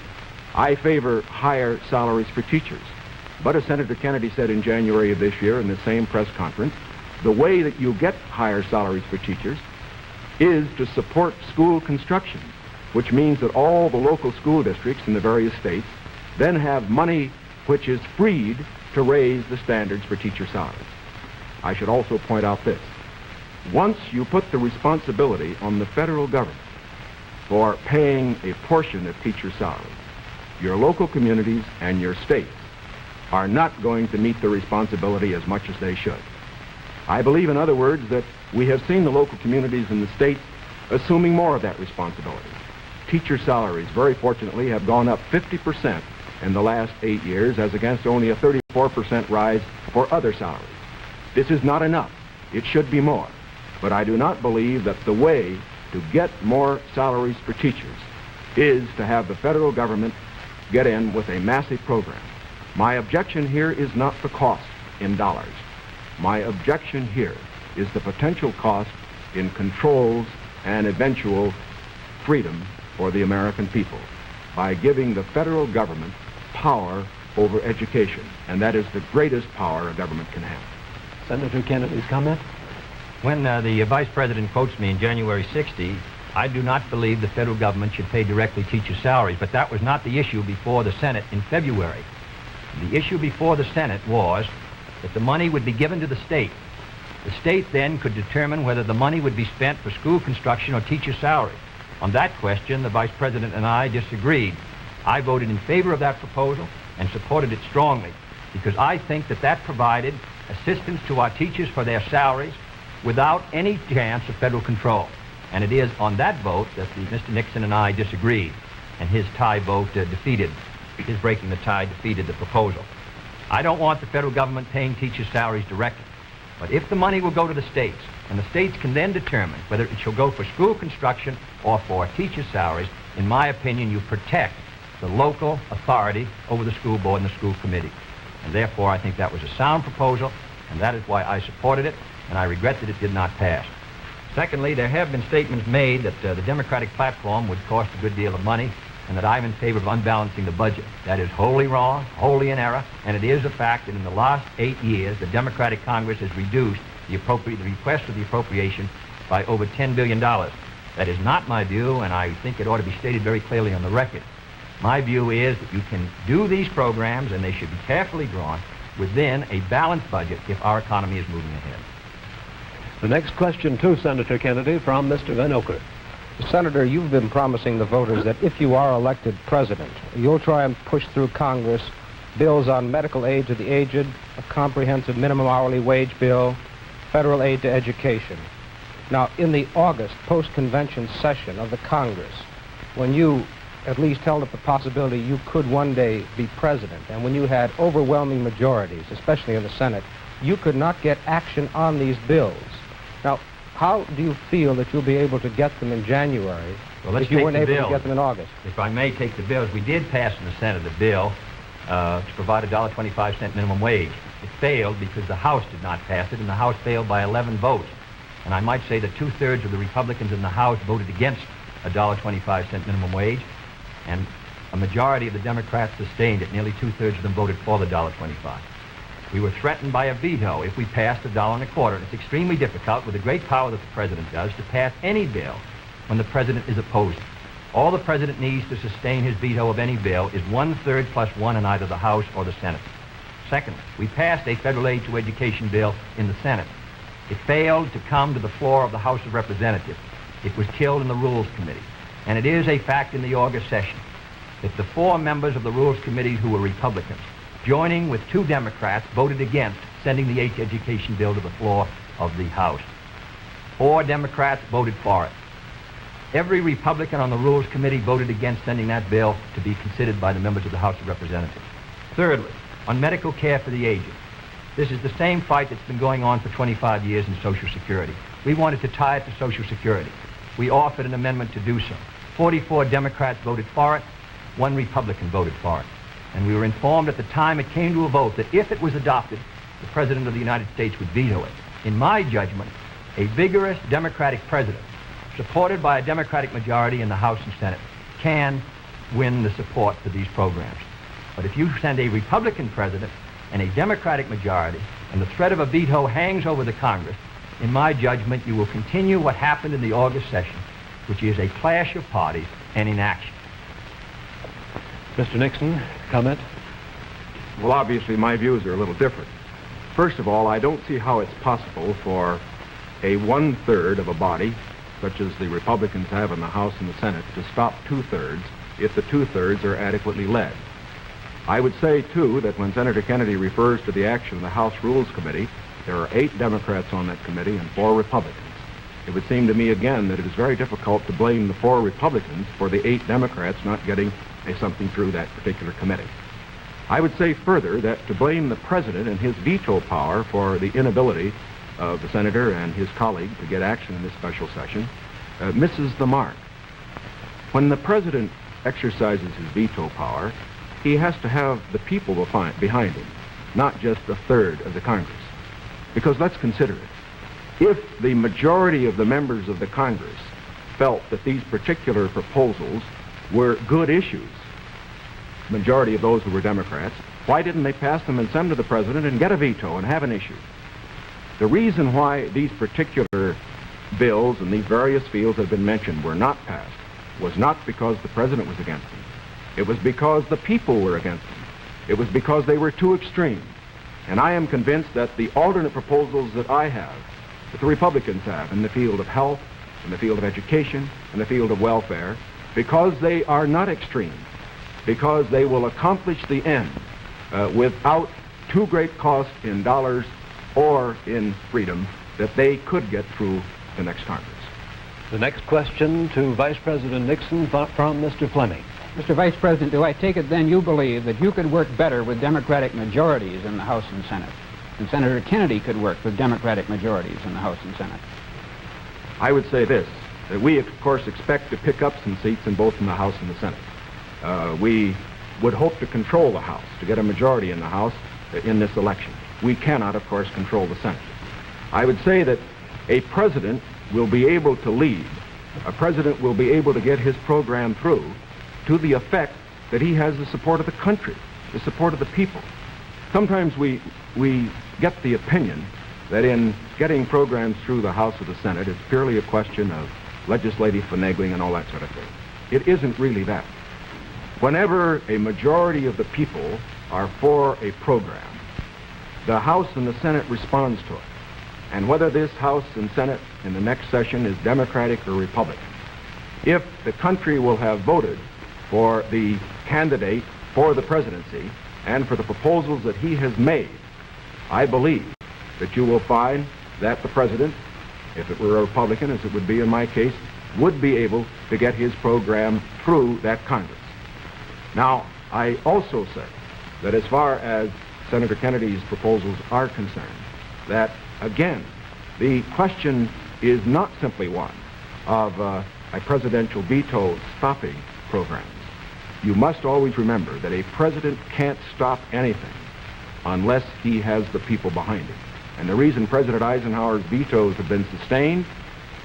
I favor higher salaries for teachers. But as Senator Kennedy said in January of this year in the same press conference, the way that you get higher salaries for teachers is to support school construction, which means that all the local school districts in the various states then have money which is freed to raise the standards for teacher salaries. I should also point out this. Once you put the responsibility on the federal government for paying a portion of teacher salaries, your local communities and your states are not going to meet the responsibility as much as they should. I believe, in other words, that we have seen the local communities in the states assuming more of that responsibility. Teacher salaries, very fortunately, have gone up 50% in the last 8 years, as against only a 34% rise for other salaries. This is not enough. It should be more. But I do not believe that the way to get more salaries for teachers is to have the federal government get in with a massive program. My objection here is not the cost in dollars. My objection here is the potential cost in controls and eventual freedom for the American people by giving the federal government power over education. And that is the greatest power a government can have. Senator Kennedy's comment? When the Vice President quotes me in January 60, I do not believe the federal government should pay directly teacher salaries, but that was not the issue before the Senate in February. The issue before the Senate was that the money would be given to the state. The state then could determine whether the money would be spent for school construction or teacher salary. On that question, the Vice President and I disagreed. I voted in favor of that proposal and supported it strongly because I think that that provided assistance to our teachers for their salaries without any chance of federal control. And it is on that vote that Mr. Nixon and I disagreed, and his tie vote defeated. His breaking the tie defeated the proposal. I don't want the federal government paying teachers' salaries directly. But if the money will go to the states, and the states can then determine whether it shall go for school construction or for teacher salaries, in my opinion, you protect the local authority over the school board and the school committee. And therefore, I think that was a sound proposal, and that is why I supported it, and I regret that it did not pass. Secondly, there have been statements made that the Democratic platform would cost a good deal of money, and that I'm in favor of unbalancing the budget. That is wholly wrong, wholly in error, and it is a fact that in the last 8 years, the Democratic Congress has reduced the request for the appropriation by over $10 billion. That is not my view, and I think it ought to be stated very clearly on the record. My view is that you can do these programs, and they should be carefully drawn within a balanced budget if our economy is moving ahead. The next question to Senator Kennedy from Mr. Van Oker. Senator, you've been promising the voters that if you are elected president, you'll try and push through Congress bills on medical aid to the aged, a comprehensive minimum hourly wage bill, federal aid to education. Now, in the August post-convention session of the Congress, when you at least held up the possibility you could one day be president, and when you had overwhelming majorities, especially in the Senate, you could not get action on these bills. Now, how do you feel that you'll be able to get them in January if you weren't able to get them in August? If I may take the bills, we did pass in the Senate a bill to provide a $1.25 minimum wage. It failed because the House did not pass it, and the House failed by 11 votes. And I might say that 2/3 of the Republicans in the House voted against a $1.25 minimum wage, and a majority of the Democrats sustained it. Nearly 2/3 of them voted for the $1.25. We were threatened by a veto if we passed $1.25. And it's extremely difficult, with the great power that the president does, to pass any bill when the president is opposed. All the president needs to sustain his veto of any bill is 1/3 +1 in either the House or the Senate. Secondly, we passed a federal aid to education bill in the Senate. It failed to come to the floor of the House of Representatives. It was killed in the Rules Committee. And it is a fact in the August session that the 4 members of the Rules Committee who were Republicans, joining with 2 Democrats, voted against sending the aid to education bill to the floor of the House. 4 Democrats voted for it. Every Republican on the Rules Committee voted against sending that bill to be considered by the members of the House of Representatives. Thirdly, on medical care for the aged. This is the same fight that's been going on for 25 years in Social Security. We wanted to tie it to Social Security. We offered an amendment to do so. 44 Democrats voted for it. 1 Republican voted for it. And we were informed at the time it came to a vote that if it was adopted, the President of the United States would veto it. In my judgment, a vigorous Democratic president, supported by a Democratic majority in the House and Senate, can win the support for these programs. But if you send a Republican president and a Democratic majority, and the threat of a veto hangs over the Congress, in my judgment, you will continue what happened in the August session, which is a clash of parties and inaction. Mr. Nixon, comment? Well, obviously, my views are a little different. First of all, I don't see how it's possible for a 1/3 of a body, such as the Republicans have in the House and the Senate, to stop 2/3 if the 2/3 are adequately led. I would say, too, that when Senator Kennedy refers to the action of the House Rules Committee, there are 8 Democrats on that committee and 4 Republicans. It would seem to me, again, that it is very difficult to blame the 4 Republicans for the 8 Democrats not getting something through that particular committee. I would say further that to blame the President and his veto power for the inability of the Senator and his colleague to get action in this special session misses the mark. When the President exercises his veto power, he has to have the people behind him, not just a third of the Congress. Because let's consider it. If the majority of the members of the Congress felt that these particular proposals were good issues, majority of those who were Democrats, why didn't they pass them and send to the President and get a veto and have an issue? The reason why these particular bills in these various fields that have been mentioned were not passed was not because the President was against them. It was because the people were against them. It was because they were too extreme. And I am convinced that the alternate proposals that I have, that the Republicans have in the field of health, in the field of education, in the field of welfare, because they are not extreme, because they will accomplish the end without too great cost in dollars or in freedom, that they could get through the next Congress. The next question to Vice President Nixon from Mr. Fleming. Mr. Vice President, do I take it then you believe that you could work better with Democratic majorities in the House and Senate, and Senator Kennedy could work with Democratic majorities in the House and Senate? I would say this, that we, of course, expect to pick up some seats in both in the House and the Senate. We would hope to control the House, to get a majority in the House in this election. We cannot, of course, control the Senate. I would say that a president will be able to lead. A president will be able to get his program through to the effect that he has the support of the country, the support of the people. Sometimes we get the opinion that in getting programs through the House or the Senate, it's purely a question of legislative finagling and all that sort of thing. It isn't really that. Whenever a majority of the people are for a program, the House and the Senate responds to it. And whether this House and Senate in the next session is Democratic or Republican, if the country will have voted for the candidate for the presidency and for the proposals that he has made, I believe that you will find that the president, if it were a Republican, as it would be in my case, would be able to get his program through that Congress. Now, I also say that as far as Senator Kennedy's proposals are concerned, that, again, the question is not simply one of a presidential veto stopping programs. You must always remember that a president can't stop anything unless he has the people behind him. And the reason President Eisenhower's vetoes have been sustained,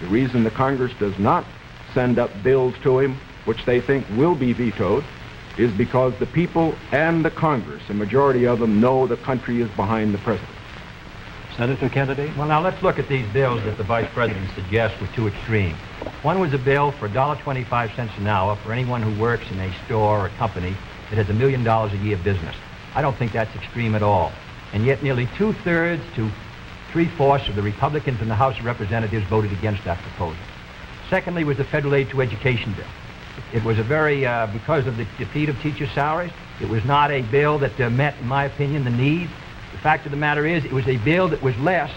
the reason the Congress does not send up bills to him which they think will be vetoed, is because the people and the Congress, a majority of them, know the country is behind the president. Senator Kennedy? Well, now let's look at these bills that the Vice President suggests were too extreme. One was a bill for $1.25 an hour for anyone who works in a store or a company that has $1 million a year business. I don't think that's extreme at all. And yet nearly 2/3 to 3/4 of the Republicans in the House of Representatives voted against that proposal. Secondly was the federal aid to education bill. It was a very, because of the defeat of teacher salaries, it was not a bill that met, in my opinion, the need. The fact of the matter is, it was a bill that was less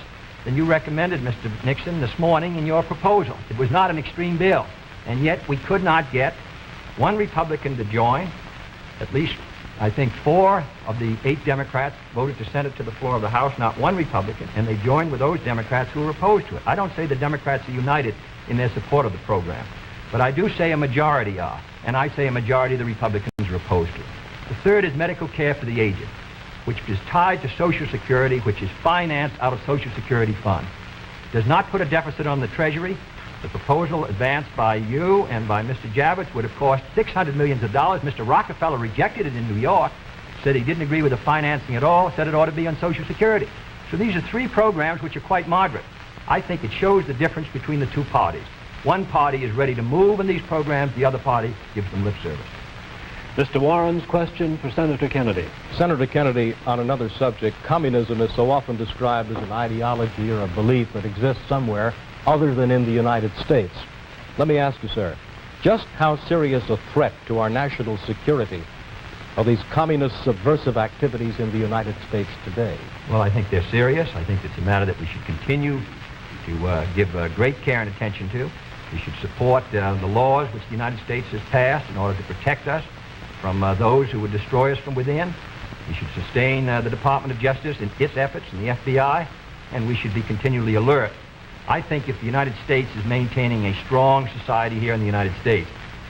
than you recommended, Mr. Nixon, this morning in your proposal. It was not an extreme bill. And yet we could not get one Republican to join. At least, I think, 4 of the 8 Democrats voted to send it to the floor of the House, not one Republican, and they joined with those Democrats who were opposed to it. I don't say the Democrats are united in their support of the program, but I do say a majority are, and I say a majority of the Republicans are opposed to it. The third is medical care for the aged, which is tied to Social Security, which is financed out of Social Security funds. Does not put a deficit on the Treasury. The proposal advanced by you and by Mr. Javits would have cost $600 million. Mr. Rockefeller rejected it in New York, said he didn't agree with the financing at all, said it ought to be on Social Security. So these are 3 programs which are quite moderate. I think it shows the difference between the 2 parties. One party is ready to move in these programs, the other party gives them lip service. Mr. Warren's question for Senator Kennedy. Senator Kennedy, on another subject, communism is so often described as an ideology or a belief that exists somewhere other than in the United States. Let me ask you, sir, just how serious a threat to our national security are these communist subversive activities in the United States today? Well, I think they're serious. I think it's a matter that we should continue to give great care and attention to. We should support the laws which the United States has passed in order to protect us from those who would destroy us from within. We should sustain the Department of Justice in its efforts and the FBI, and we should be continually alert. I think if the United States is maintaining a strong society here in the United States,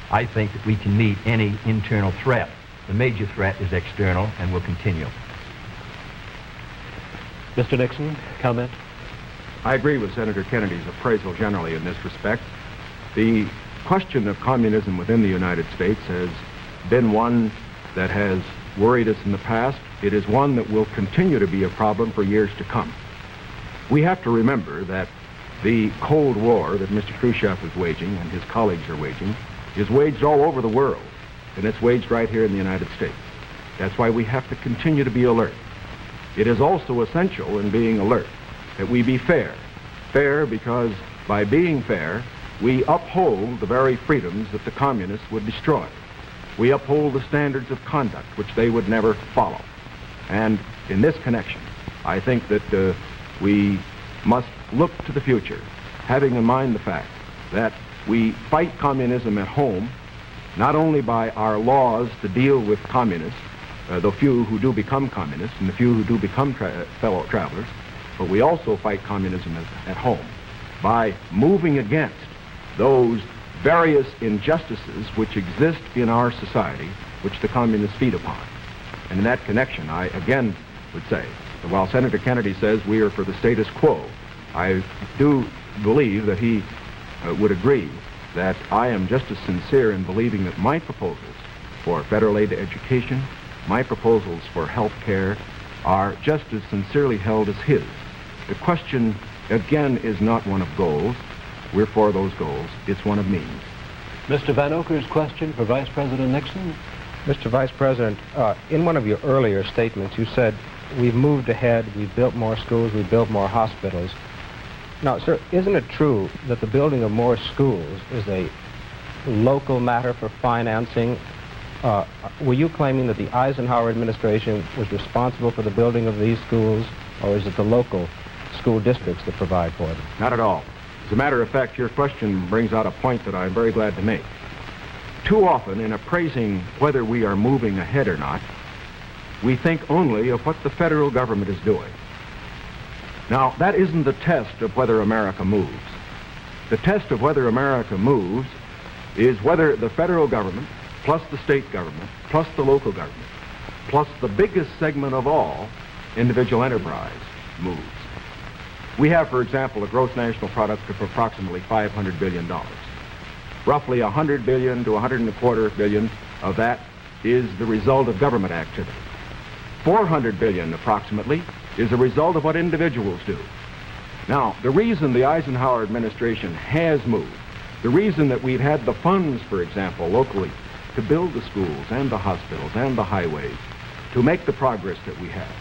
I think that we can meet any internal threat. The major threat is external and will continue. Mr. Nixon, comment? I agree with Senator Kennedy's appraisal generally in this respect. The question of communism within the United States has been one that has worried us in the past. It is one that will continue to be a problem for years to come. We have to remember that the Cold War that Mr. Khrushchev is waging and his colleagues are waging is waged all over the world, and it's waged right here in the United States. That's why we have to continue to be alert. It is also essential in being alert that we be fair. Fair because by being fair, we uphold the very freedoms that the communists would destroy. We uphold the standards of conduct which they would never follow. And in this connection, I think that we must look to the future, having in mind the fact that we fight communism at home, not only by our laws to deal with communists, the few who do become communists and the few who do become fellow travelers, but we also fight communism at home by moving against those various injustices which exist in our society, which the communists feed upon. And in that connection, I again would say that while Senator Kennedy says we are for the status quo, I do believe that he would agree that I am just as sincere in believing that my proposals for federal aid to education, my proposals for health care, are just as sincerely held as his. The question, again, is not one of goals. We're for those goals. It's one of means. Mr. Van Oker's question for Vice President Nixon. Mr. Vice President, in one of your earlier statements, you said, we've moved ahead, we've built more schools, we've built more hospitals. Now, sir, isn't it true that the building of more schools is a local matter for financing? Were you claiming that the Eisenhower administration was responsible for the building of these schools, or is it the local school districts that provide for them? Not at all. As a matter of fact, your question brings out a point that I'm very glad to make. Too often, in appraising whether we are moving ahead or not, we think only of what the federal government is doing. Now, that isn't the test of whether America moves. The test of whether America moves is whether the federal government, plus the state government, plus the local government, plus the biggest segment of all, individual enterprise, moves. We have, for example, a gross national product of approximately $500 billion. Roughly $100 billion to $125 billion of that is the result of government activity. $400 billion, approximately, is the result of what individuals do. Now, the reason the Eisenhower administration has moved, the reason that we've had the funds, for example, locally, to build the schools and the hospitals and the highways, to make the progress that we have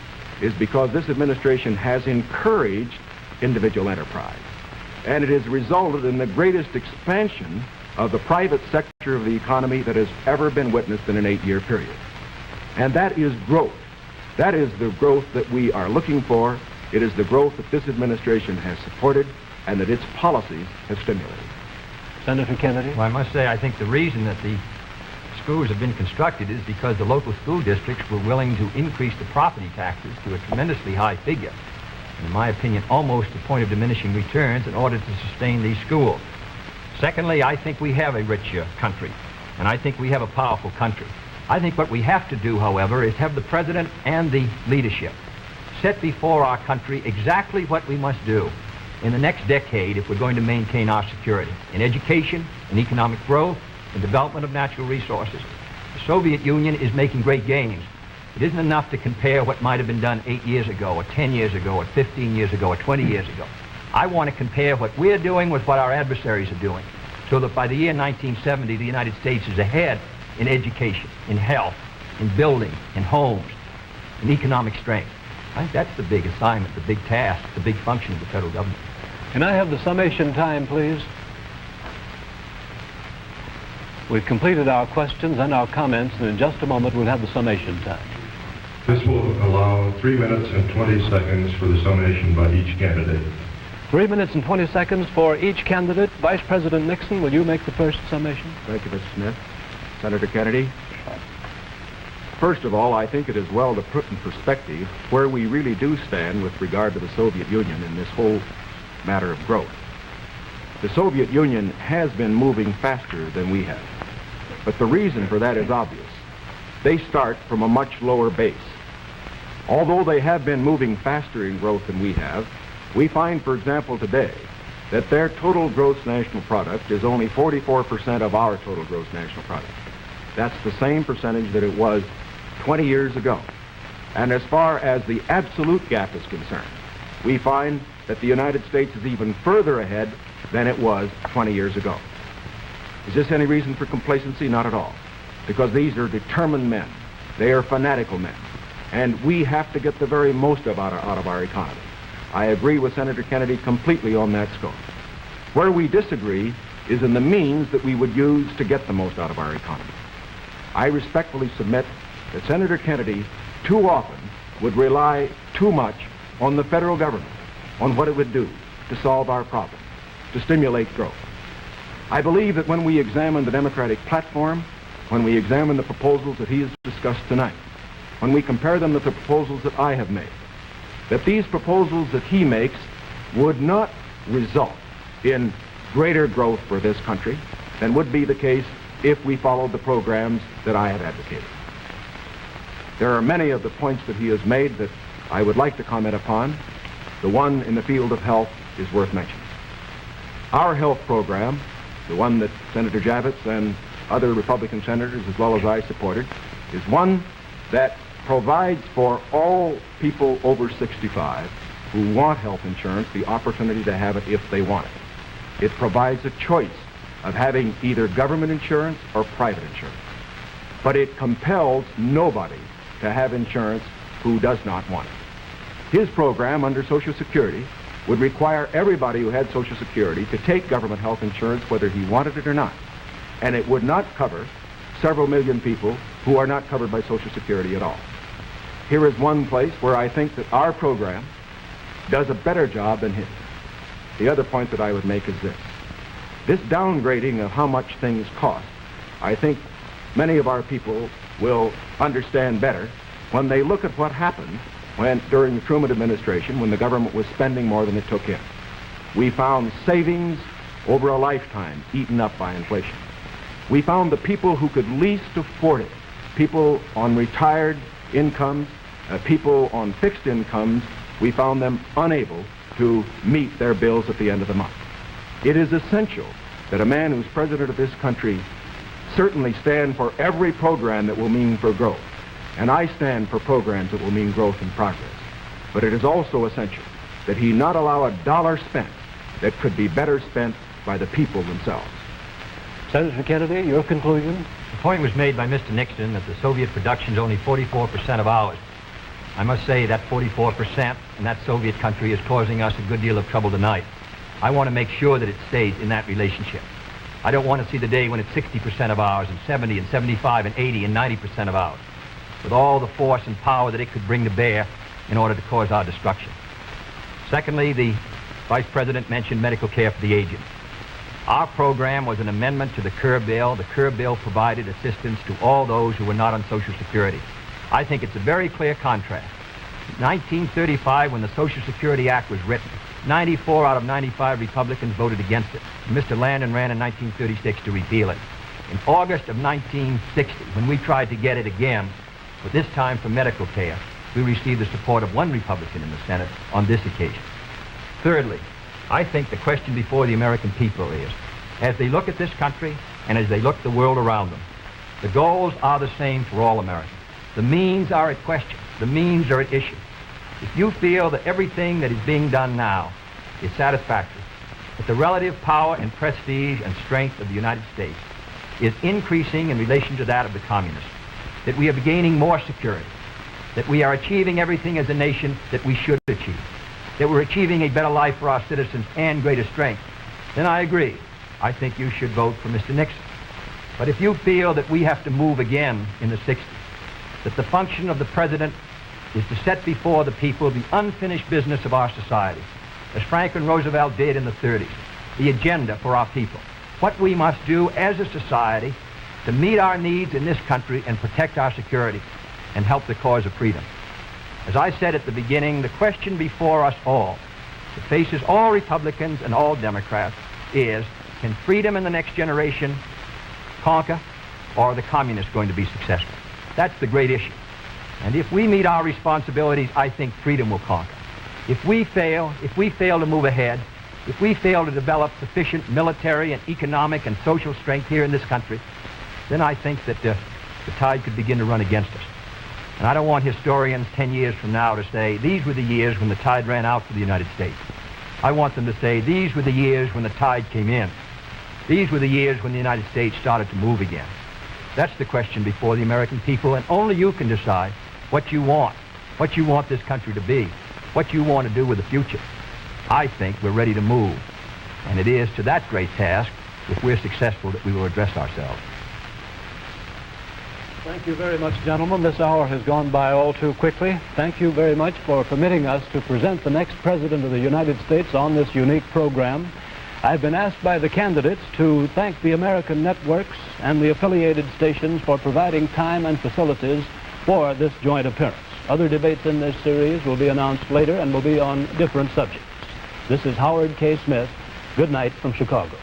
is because this administration has encouraged individual enterprise. And it has resulted in the greatest expansion of the private sector of the economy that has ever been witnessed in an 8-year period. And that is growth. That is the growth that we are looking for. It is the growth that this administration has supported and that its policies have stimulated. Senator Kennedy? Well, I must say, I think the reason that the schools have been constructed is because the local school districts were willing to increase the property taxes to a tremendously high figure, in my opinion, almost to the point of diminishing returns in order to sustain these schools. Secondly, I think we have a rich country, and I think we have a powerful country. I think what we have to do, however, is have the president and the leadership set before our country exactly what we must do in the next decade if we're going to maintain our security in education, in economic growth, in development of natural resources. The Soviet Union is making great gains. It isn't enough to compare what might have been done 8 years ago, or 10 years ago, or 15 years ago, or 20 years ago. I want to compare what we're doing with what our adversaries are doing, so that by the year 1970, the United States is ahead in education, in health, in building, in homes, in economic strength. I think that's the big assignment, the big task, the big function of the federal government. Can I have the summation time, please? We've completed our questions and our comments, and in just a moment we'll have the summation time. This will allow 3 minutes and 20 seconds for the summation by each candidate. 3 minutes and 20 seconds for each candidate. Vice President Nixon, will you make the first summation? Thank you, Mr. Smith. Senator Kennedy. First of all, I think it is well to put in perspective where we really do stand with regard to the Soviet Union in this whole matter of growth. The Soviet Union has been moving faster than we have, but the reason for that is obvious. They start from a much lower base. Although they have been moving faster in growth than we have, we find, for example, today, that their total gross national product is only 44% of our total gross national product. That's the same percentage that it was 20 years ago. And as far as the absolute gap is concerned, we find that the United States is even further ahead than it was 20 years ago. Is this any reason for complacency? Not at all. Because these are determined men. They are fanatical men. And we have to get the very most out of our economy. I agree with Senator Kennedy completely on that score. Where we disagree is in the means that we would use to get the most out of our economy. I respectfully submit that Senator Kennedy too often would rely too much on the federal government, on what it would do to solve our problems, to stimulate growth. I believe that when we examine the Democratic platform, when we examine the proposals that he has discussed tonight, when we compare them with the proposals that I have made, that these proposals that he makes would not result in greater growth for this country than would be the case if we followed the programs that I have advocated. There are many of the points that he has made that I would like to comment upon. The one in the field of health is worth mentioning. Our health program, the one that Senator Javits and other Republican senators as well as I supported, is one that provides for all people over 65 who want health insurance the opportunity to have it if they want it. It provides a choice of having either government insurance or private insurance. But it compels nobody to have insurance who does not want it. His program under Social Security would require everybody who had Social Security to take government health insurance whether he wanted it or not. And it would not cover several million people who are not covered by Social Security at all. Here is one place where I think that our program does a better job than his. The other point that I would make is this. This downgrading of how much things cost, I think many of our people will understand better when they look at what happened during the Truman administration when the government was spending more than it took in. We found savings over a lifetime eaten up by inflation. We found the people who could least afford it, people on retired incomes, people on fixed incomes, we found them unable to meet their bills at the end of the month. It is essential that a man who's president of this country certainly stand for every program that will mean for growth. And I stand for programs that will mean growth and progress. But it is also essential that he not allow a dollar spent that could be better spent by the people themselves. Senator Kennedy, your conclusion? The point was made by Mr. Nixon that the Soviet production is only 44% of ours. I must say that 44% in that Soviet country is causing us a good deal of trouble tonight. I want to make sure that it stays in that relationship. I don't want to see the day when it's 60% of ours and 70 and 75 and 80 and 90% of ours, with all the force and power that it could bring to bear in order to cause our destruction. Secondly, the Vice President mentioned medical care for the aged. Our program was an amendment to the Kerr Bill. The Kerr Bill provided assistance to all those who were not on Social Security. I think it's a very clear contrast. In 1935, when the Social Security Act was written, 94 out of 95 Republicans voted against it. Mr. Landon ran in 1936 to repeal it. In August of 1960, when we tried to get it again, but this time for medical care, we received the support of one Republican in the Senate on this occasion. Thirdly, I think the question before the American people is, as they look at this country and as they look at the world around them, the goals are the same for all Americans. The means are at question. The means are at issue. If you feel that everything that is being done now is satisfactory, that the relative power and prestige and strength of the United States is increasing in relation to that of the communists, that we are gaining more security, that we are achieving everything as a nation that we should achieve, that we're achieving a better life for our citizens and greater strength, then I agree. I think you should vote for Mr. Nixon. But if you feel that we have to move again in the 60s, that the function of the president is to set before the people the unfinished business of our society, as Franklin Roosevelt did in the 30s, the agenda for our people, what we must do as a society to meet our needs in this country and protect our security and help the cause of freedom. As I said at the beginning, the question before us all, that faces all Republicans and all Democrats, is, can freedom in the next generation conquer, or are the communists going to be successful? That's the great issue. And if we meet our responsibilities, I think freedom will conquer. If we fail to move ahead, if we fail to develop sufficient military and economic and social strength here in this country, then I think that the tide could begin to run against us. And I don't want historians 10 years from now to say, these were the years when the tide ran out for the United States. I want them to say, these were the years when the tide came in. These were the years when the United States started to move again. That's the question before the American people, and only you can decide what you want this country to be, what you want to do with the future. I think we're ready to move, and it is to that great task, if we're successful, that we will address ourselves. Thank you very much, gentlemen. This hour has gone by all too quickly. Thank you very much for permitting us to present the next President of the United States on this unique program. I've been asked by the candidates to thank the American networks and the affiliated stations for providing time and facilities for this joint appearance. Other debates in this series will be announced later and will be on different subjects. This is Howard K. Smith. Good night from Chicago.